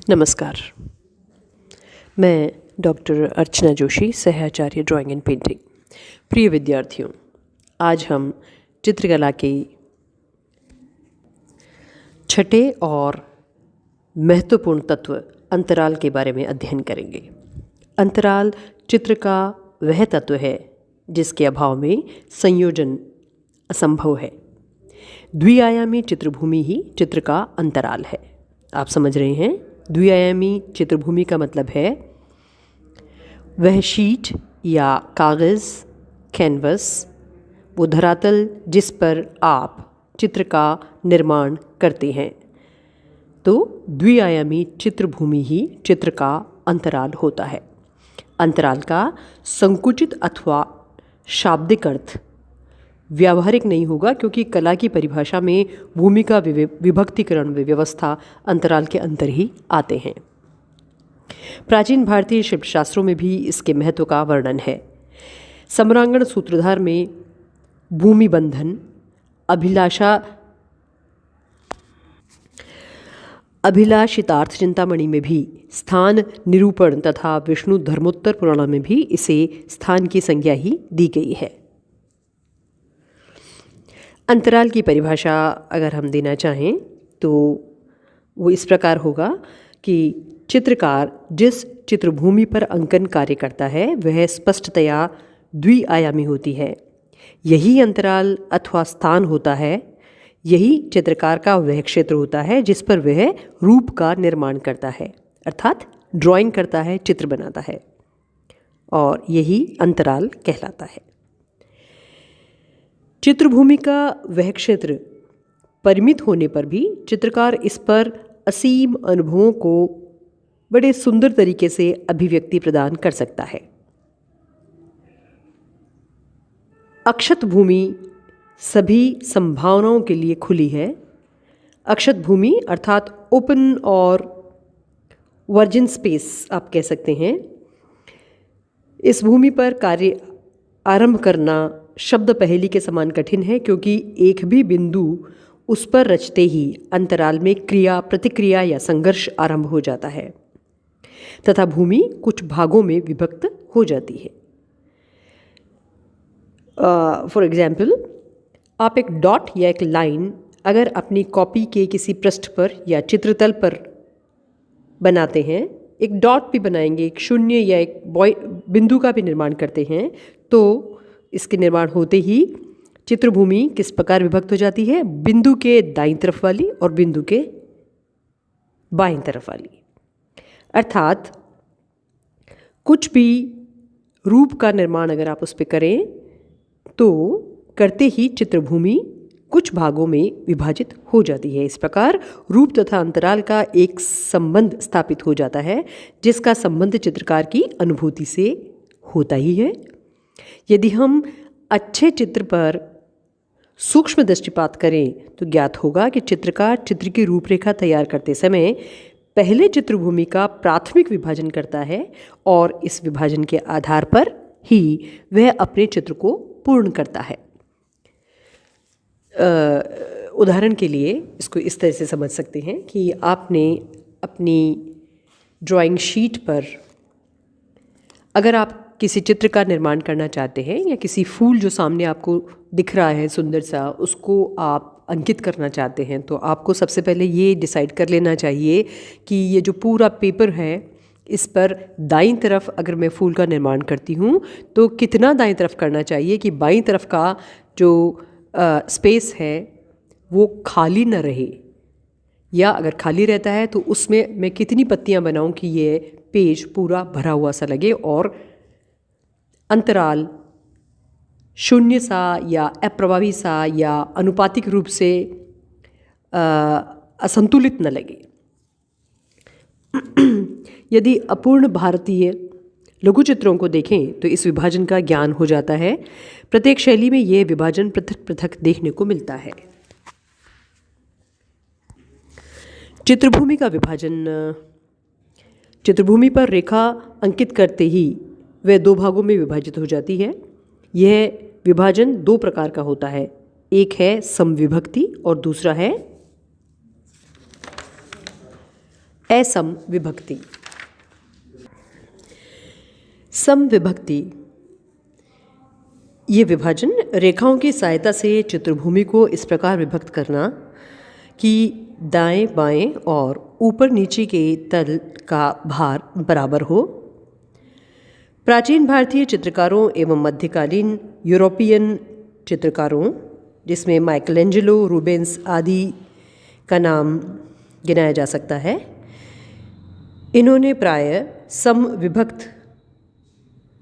नमस्कार। मैं डॉक्टर अर्चना जोशी, सहाचार्य ड्राइंग एंड पेंटिंग। प्रिय विद्यार्थियों, आज हम चित्रकला के छठे और महत्वपूर्ण तत्व अंतराल के बारे में अध्ययन करेंगे। अंतराल चित्र का वह तत्व है जिसके अभाव में संयोजन असंभव है। द्विआयामी चित्रभूमि ही चित्र का अंतराल है। आप समझ रहे हैं, द्विआयामी चित्रभूमि का मतलब है वह शीट या कागज़, कैनवस, वो धरातल जिस पर आप चित्र का निर्माण करते हैं। तो द्विआयामी चित्रभूमि ही चित्र का अंतराल होता है। अंतराल का संकुचित अथवा शाब्दिक अर्थ व्यावहारिक नहीं होगा, क्योंकि कला की परिभाषा में भूमि का विभक्तिकरण व व्यवस्था अंतराल के अंतर ही आते हैं। प्राचीन भारतीय शिल्पशास्त्रों में भी इसके महत्व का वर्णन है। सम्रांगण सूत्रधार में भूमि बंधन, अभिलाषितार्थ चिंतामणि में भी स्थान निरूपण तथा विष्णु धर्मोत्तर पुराण में भी इसे स्थान की संज्ञा ही दी गई है। अंतराल की परिभाषा अगर हम देना चाहें तो वो इस प्रकार होगा कि चित्रकार जिस चित्रभूमि पर अंकन कार्य करता है वह स्पष्टतया द्विआयामी होती है। यही अंतराल अथवा स्थान होता है। यही चित्रकार का वह क्षेत्र होता है जिस पर वह रूप का निर्माण करता है, अर्थात ड्राइंग करता है, चित्र बनाता है, और यही अंतराल कहलाता है। चित्रभूमि का वह क्षेत्र परिमित होने पर भी चित्रकार इस पर असीम अनुभवों को बड़े सुंदर तरीके से अभिव्यक्ति प्रदान कर सकता है। अक्षत भूमि सभी संभावनाओं के लिए खुली है। अक्षत भूमि अर्थात ओपन और वर्जिन स्पेस आप कह सकते हैं। इस भूमि पर कार्य आरंभ करना शब्द पहेली के समान कठिन है, क्योंकि एक भी बिंदु उस पर रचते ही अंतराल में क्रिया, प्रतिक्रिया या संघर्ष आरंभ हो जाता है तथा भूमि कुछ भागों में विभक्त हो जाती है। फॉर एग्जाम्पल, आप एक डॉट या एक लाइन अगर अपनी कॉपी के किसी पृष्ठ पर या चित्रतल पर बनाते हैं, एक डॉट भी बनाएंगे, एक शून्य या एक बिंदु का भी निर्माण करते हैं, तो इसके निर्माण होते ही चित्रभूमि किस प्रकार विभक्त हो जाती है? बिंदु के दाईं तरफ वाली और बिंदु के बाईं तरफ वाली। अर्थात कुछ भी रूप का निर्माण अगर आप उस पर करें तो करते ही चित्रभूमि कुछ भागों में विभाजित हो जाती है। इस प्रकार रूप तथा अंतराल का एक संबंध स्थापित हो जाता है, जिसका संबंध चित्रकार की अनुभूति से होता ही है। यदि हम अच्छे चित्र पर सूक्ष्म दृष्टिपात करें तो ज्ञात होगा कि चित्रकार चित्र की रूपरेखा तैयार करते समय पहले चित्रभूमि का प्राथमिक विभाजन करता है और इस विभाजन के आधार पर ही वह अपने चित्र को पूर्ण करता है। उदाहरण के लिए इसको इस तरह से समझ सकते हैं कि आपने अपनी ड्राइंग शीट पर अगर आप किसी चित्र का निर्माण करना चाहते हैं या किसी फूल जो सामने आपको दिख रहा है सुंदर सा, उसको आप अंकित करना चाहते हैं, तो आपको सबसे पहले ये डिसाइड कर लेना चाहिए कि ये जो पूरा पेपर है इस पर दाईं तरफ अगर मैं फूल का निर्माण करती हूँ तो कितना दाईं तरफ करना चाहिए कि बाईं तरफ का जो स्पेस है वो खाली न रहे, या अगर खाली रहता है तो उसमें मैं कितनी पत्तियाँ बनाऊँ कि ये पेज पूरा भरा हुआ सा लगे और अंतराल शून्य सा या अप्रभावी सा या अनुपातिक रूप से असंतुलित न लगे। यदि अपूर्ण भारतीय लघु चित्रों को देखें तो इस विभाजन का ज्ञान हो जाता है। प्रत्येक शैली में यह विभाजन पृथक पृथक देखने को मिलता है। चित्रभूमि का विभाजन, चित्रभूमि पर रेखा अंकित करते ही वह दो भागों में विभाजित हो जाती है। यह विभाजन दो प्रकार का होता है, एक है समविभक्ति और दूसरा है असम विभक्ति। सम विभक्ति ये विभाजन रेखाओं की सहायता से चित्रभूमि को इस प्रकार विभक्त करना कि दाएं बाएं और ऊपर नीचे के तल का भार बराबर हो। प्राचीन भारतीय चित्रकारों एवं मध्यकालीन यूरोपियन चित्रकारों जिसमें माइकलएंजेलो, रूबेंस आदि का नाम गिनाया जा सकता है, इन्होंने प्रायः सम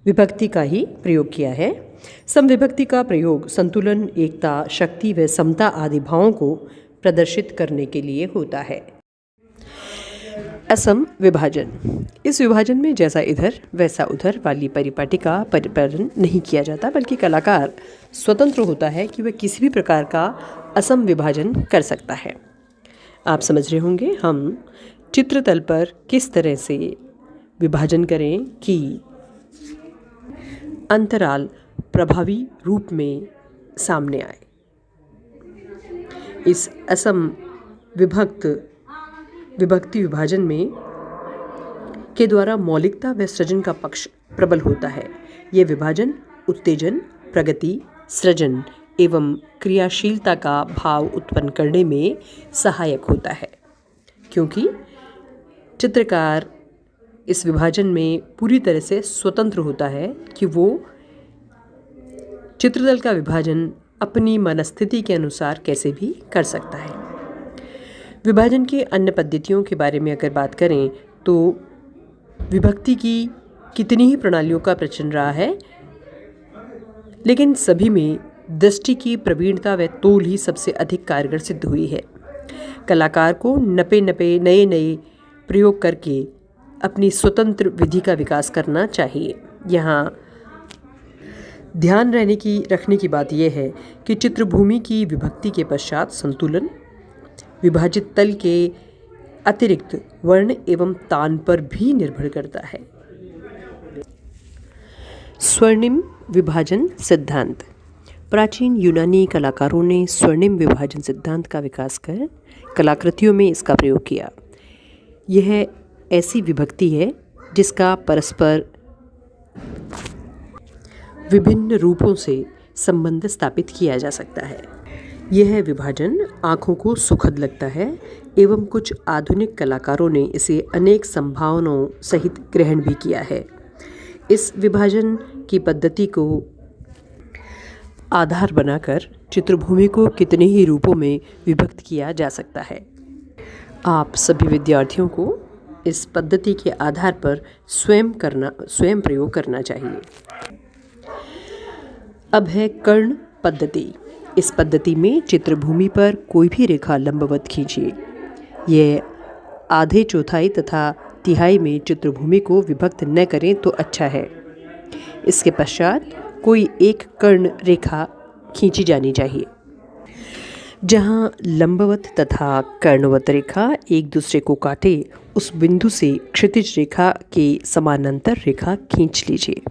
विभक्ति का ही प्रयोग किया है। सम विभक्ति का प्रयोग संतुलन, एकता, शक्ति व समता आदि भावों को प्रदर्शित करने के लिए होता है। असम विभाजन। इस विभाजन में जैसा इधर वैसा उधर वाली परिपाटी का परिपालन नहीं किया जाता, बल्कि कलाकार स्वतंत्र होता है कि वह किसी भी प्रकार का असम विभाजन कर सकता है। आप समझ रहे होंगे हम चित्रतल पर किस तरह से विभाजन करें कि अंतराल प्रभावी रूप में सामने आए। इस असम विभक्ति विभाजन में के द्वारा मौलिकता व सृजन का पक्ष प्रबल होता है। यह विभाजन उत्तेजन, प्रगति, सृजन एवं क्रियाशीलता का भाव उत्पन्न करने में सहायक होता है, क्योंकि चित्रकार इस विभाजन में पूरी तरह से स्वतंत्र होता है कि वो चित्रतल का विभाजन अपनी मनस्थिति के अनुसार कैसे भी कर सकता है। विभाजन की अन्य पद्धतियों के बारे में अगर बात करें तो विभक्ति की कितनी ही प्रणालियों का प्रचलन रहा है, लेकिन सभी में दृष्टि की प्रवीणता व तोल ही सबसे अधिक कारगर सिद्ध हुई है। कलाकार को नए प्रयोग करके अपनी स्वतंत्र विधि का विकास करना चाहिए। यहाँ ध्यान रखने की बात यह है कि चित्रभूमि की विभक्ति के पश्चात संतुलन विभाजित तल के अतिरिक्त वर्ण एवं तान पर भी निर्भर करता है। स्वर्णिम विभाजन सिद्धांत। प्राचीन यूनानी कलाकारों ने स्वर्णिम विभाजन सिद्धांत का विकास कर कलाकृतियों में इसका प्रयोग किया। यह ऐसी विभक्ति है जिसका परस्पर विभिन्न रूपों से संबंध स्थापित किया जा सकता है। यह विभाजन आँखों को सुखद लगता है एवं कुछ आधुनिक कलाकारों ने इसे अनेक संभावनाओं सहित ग्रहण भी किया है। इस विभाजन की पद्धति को आधार बनाकर चित्रभूमि को कितने ही रूपों में विभक्त किया जा सकता है। आप सभी विद्यार्थियों को इस पद्धति के आधार पर स्वयं प्रयोग करना चाहिए। अब है कर्ण पद्धति। इस पद्धति में चित्रभूमि पर कोई भी रेखा लंबवत खींचिए। यह आधे, चौथाई तथा तिहाई में चित्रभूमि को विभक्त न करें तो अच्छा है। इसके पश्चात कोई एक कर्ण रेखा खींची जानी चाहिए। जहाँ लंबवत तथा कर्णवत रेखा एक दूसरे को काटे, उस बिंदु से क्षैतिज रेखा के समानांतर रेखा खींच लीजिए।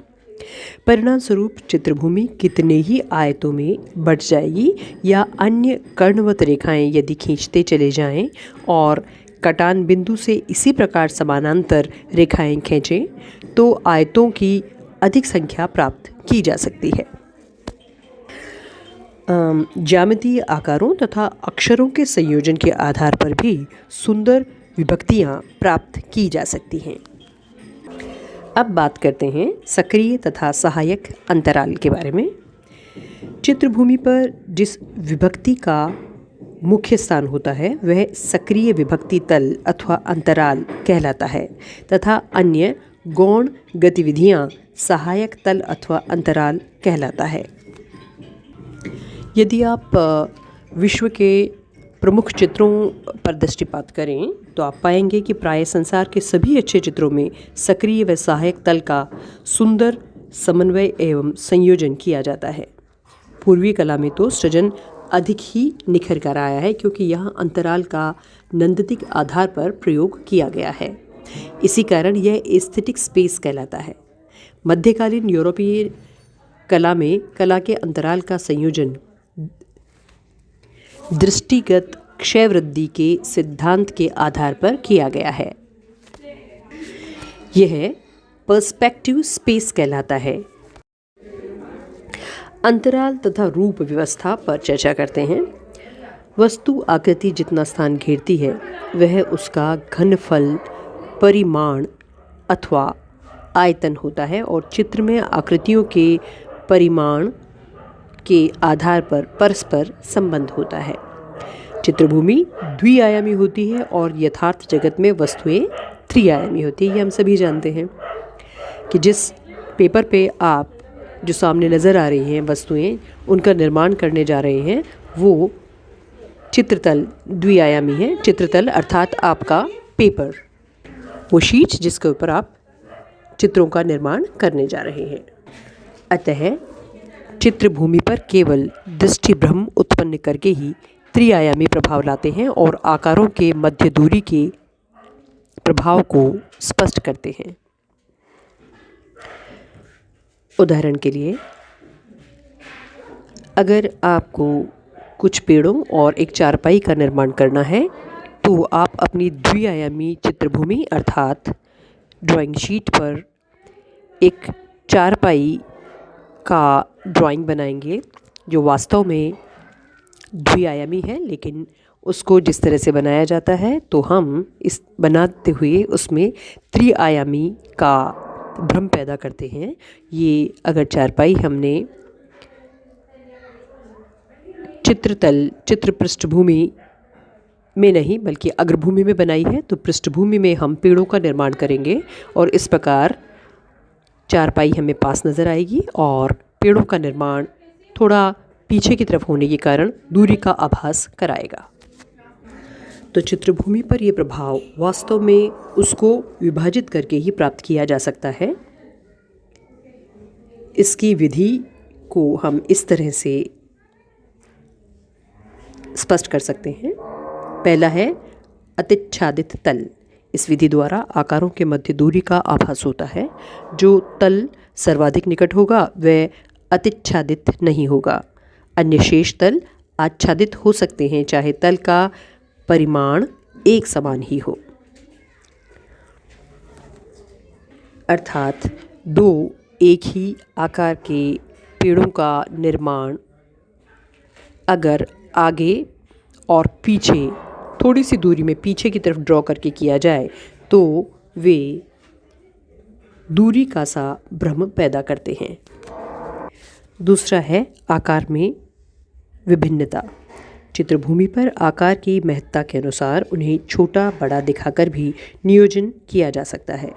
परिणाम स्वरूप चित्रभूमि कितने ही आयतों में बढ़ जाएगी, या अन्य कर्णवत रेखाएं यदि खींचते चले जाएं और कटान बिंदु से इसी प्रकार समानांतर रेखाएं खींचें तो आयतों की अधिक संख्या प्राप्त की जा सकती है। ज्यामितीय आकारों तथा अक्षरों के संयोजन के आधार पर भी सुंदर विभक्तियाँ प्राप्त की जा सकती हैं। अब बात करते हैं सक्रिय तथा सहायक अंतराल के बारे में। चित्रभूमि पर जिस विभक्ति का मुख्य स्थान होता है वह सक्रिय विभक्ति तल अथवा अंतराल कहलाता है, तथा अन्य गौण गतिविधियाँ सहायक तल अथवा अंतराल कहलाता है। यदि आप विश्व के प्रमुख चित्रों पर दृष्टिपात करें तो आप पाएंगे कि प्राय संसार के सभी अच्छे चित्रों में सक्रिय व सहायक तल का सुंदर समन्वय एवं संयोजन किया जाता है। पूर्वी कला में तो सृजन अधिक ही निखर कर आया है, क्योंकि यहाँ अंतराल का नंदित आधार पर प्रयोग किया गया है। इसी कारण यह एस्थेटिक स्पेस कहलाता है। मध्यकालीन यूरोपीय कला में कला के अंतराल का संयोजन दृष्टिगत क्षय वृद्धि के सिद्धांत के आधार पर किया गया है। यह पर्सपेक्टिव स्पेस कहलाता है। अंतराल तथा रूप व्यवस्था पर चर्चा करते हैं। वस्तु आकृति जितना स्थान घेरती है वह उसका घनफल, परिमाण अथवा आयतन होता है और चित्र में आकृतियों के परिमाण के आधार पर परस्पर संबंध होता है। चित्रभूमि द्विआयामी होती है और यथार्थ जगत में वस्तुएं त्रिआयामी होती है। ये हम सभी जानते हैं कि जिस पेपर पे आप जो सामने नज़र आ रही हैं वस्तुएं, उनका निर्माण करने जा रहे हैं, वो चित्रतल द्विआयामी है। चित्रतल अर्थात आपका पेपर, वो शीट जिसके ऊपर आप चित्रों का निर्माण करने जा रहे हैं। अतः चित्रभूमि पर केवल दृष्टिभ्रम उत्पन्न करके ही त्रिआयामी प्रभाव लाते हैं और आकारों के मध्य दूरी के प्रभाव को स्पष्ट करते हैं। उदाहरण के लिए, अगर आपको कुछ पेड़ों और एक चारपाई का निर्माण करना है तो आप अपनी द्विआयामी चित्रभूमि अर्थात ड्राइंग शीट पर एक चारपाई का ड्राइंग बनाएंगे जो वास्तव में द्विआयामी है, लेकिन उसको जिस तरह से बनाया जाता है तो हम इस बनाते हुए उसमें त्रिआयामी का भ्रम पैदा करते हैं। ये अगर चारपाई हमने चित्र पृष्ठभूमि में नहीं बल्कि अग्रभूमि में बनाई है तो पृष्ठभूमि में हम पेड़ों का निर्माण करेंगे और इस प्रकार चारपाई हमें पास नज़र आएगी और पेड़ों का निर्माण थोड़ा पीछे की तरफ होने के कारण दूरी का आभास कराएगा। तो चित्रभूमि पर यह प्रभाव वास्तव में उसको विभाजित करके ही प्राप्त किया जा सकता है। इसकी विधि को हम इस तरह से स्पष्ट कर सकते हैं। पहला है अतिच्छादित तल। इस विधि द्वारा आकारों के मध्य दूरी का आभास होता है। जो तल सर्वाधिक निकट होगा वह अतिच्छादित नहीं होगा। अन्य शेष तल आच्छादित हो सकते हैं चाहे तल का परिमाण एक समान ही हो। अर्थात दो एक ही आकार के पेड़ों का निर्माण अगर आगे और पीछे थोड़ी सी दूरी में पीछे की तरफ ड्रॉ करके किया जाए तो वे दूरी का सा भ्रम पैदा करते हैं। दूसरा है आकार में विभिन्नता। चित्रभूमि पर आकार की महत्ता के अनुसार उन्हें छोटा बड़ा दिखाकर भी नियोजन किया जा सकता है।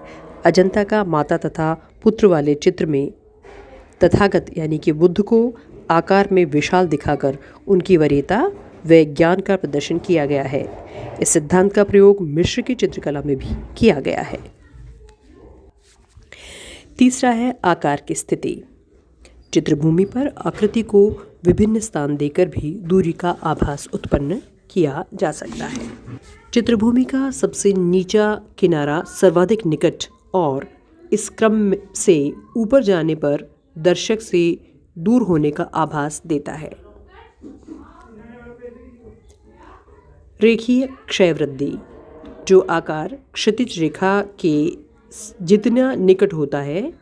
अजंता का माता तथा पुत्र वाले चित्र में तथागत यानी कि बुद्ध को आकार में विशाल दिखाकर उनकी वरीयता व ज्ञान का प्रदर्शन किया गया है। इस सिद्धांत का प्रयोग मिस्र की चित्रकला में भी किया गया है। तीसरा है आकार की स्थिति। चित्रभूमि पर आकृति को विभिन्न स्थान देकर भी दूरी का आभास उत्पन्न किया जा सकता है। चित्रभूमि का सबसे नीचा किनारा सर्वाधिक निकट और इस क्रम से ऊपर जाने पर दर्शक से दूर होने का आभास देता है। रेखीय क्षयवृद्धि। जो आकार क्षैतिज रेखा के जितना निकट होता है,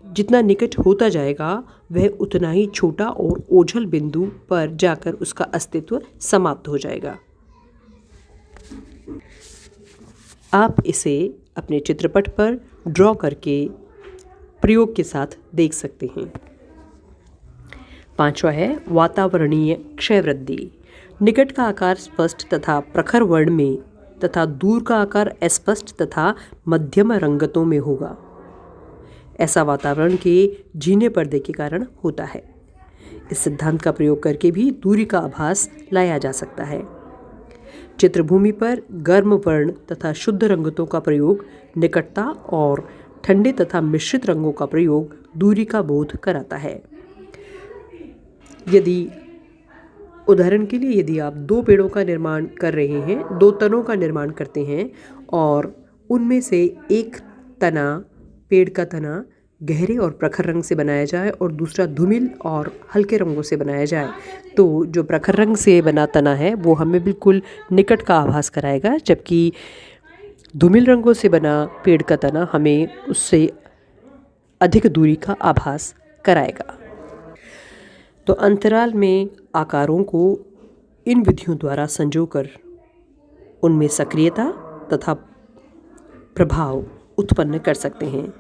जितना निकट होता जाएगा वह उतना ही छोटा और ओझल बिंदु पर जाकर उसका अस्तित्व समाप्त हो जाएगा। आप इसे अपने चित्रपट पर ड्रॉ करके प्रयोग के साथ देख सकते हैं। पांचवा है वातावरणीय क्षयवृद्धि। निकट का आकार स्पष्ट तथा प्रखर वर्ण में तथा दूर का आकार अस्पष्ट तथा मध्यम रंगतों में होगा। ऐसा वातावरण के जीने पर्दे के कारण होता है। इस सिद्धांत का प्रयोग करके भी दूरी का आभास लाया जा सकता है। चित्रभूमि पर गर्म वर्ण तथा शुद्ध रंगतों का प्रयोग निकटता और ठंडे तथा मिश्रित रंगों का प्रयोग दूरी का बोध कराता है। यदि उदाहरण के लिए यदि आप दो पेड़ों का निर्माण कर रहे हैं, दो तनों का निर्माण करते हैं और उनमें से एक तना, पेड़ का तना गहरे और प्रखर रंग से बनाया जाए और दूसरा धूमिल और हल्के रंगों से बनाया जाए, तो जो प्रखर रंग से बना तना है वो हमें बिल्कुल निकट का आभास कराएगा, जबकि धूमिल रंगों से बना पेड़ का तना हमें उससे अधिक दूरी का आभास कराएगा। तो अंतराल में आकारों को इन विधियों द्वारा संजोकर उनमें सक्रियता तथा प्रभाव उत्पन्न कर सकते हैं।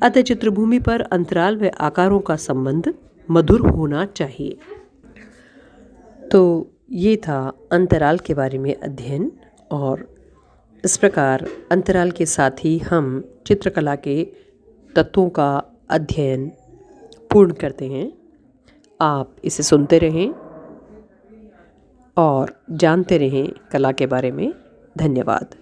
अतः चित्रभूमि पर अंतराल व आकारों का संबंध मधुर होना चाहिए। तो ये था अंतराल के बारे में अध्ययन, और इस प्रकार अंतराल के साथ ही हम चित्रकला के तत्वों का अध्ययन पूर्ण करते हैं। आप इसे सुनते रहें और जानते रहें कला के बारे में। धन्यवाद।